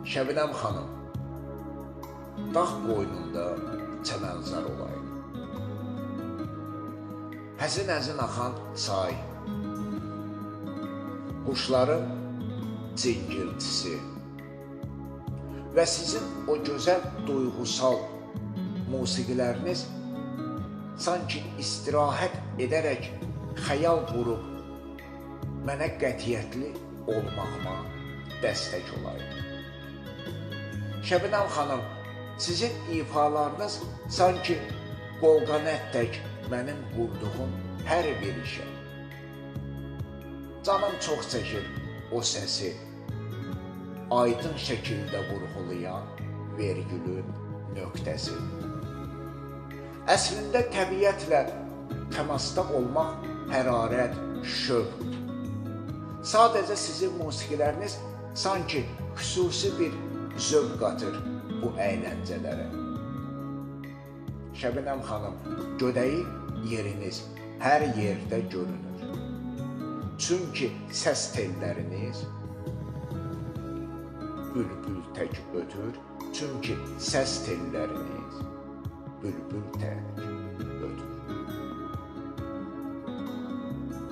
Şəbnəm xanım, dağ qoynunda çəmənzar olayım. Həzin-həzin axan çay, quşların cingiltisi və sizin o gözəl duyğusal musiqiləriniz sanki istirahət edərək xəyal qurub mənə qətiyyətli olmağıma dəstək olayım. Şəbnəm xanım, sizin ifalarınız sanki qolqanət tək mənim qurduğum hər bir işə. Canım çox çəkir o səsi, aydın şəkildə vurğulayan vergülün nöqtəsi. Əslində təbiətlə təmasda olmaq hərarət, şövq. Sadəcə sizin musiqiləriniz sanki xüsusi bir zövq qatır bu əyləncələrə. Şəbnəm xanım, gödəyi yeriniz hər yerdə görünür. Çünki səs telləriniz bülbül tək ötür, çünki səs telləriniz bülbül tək.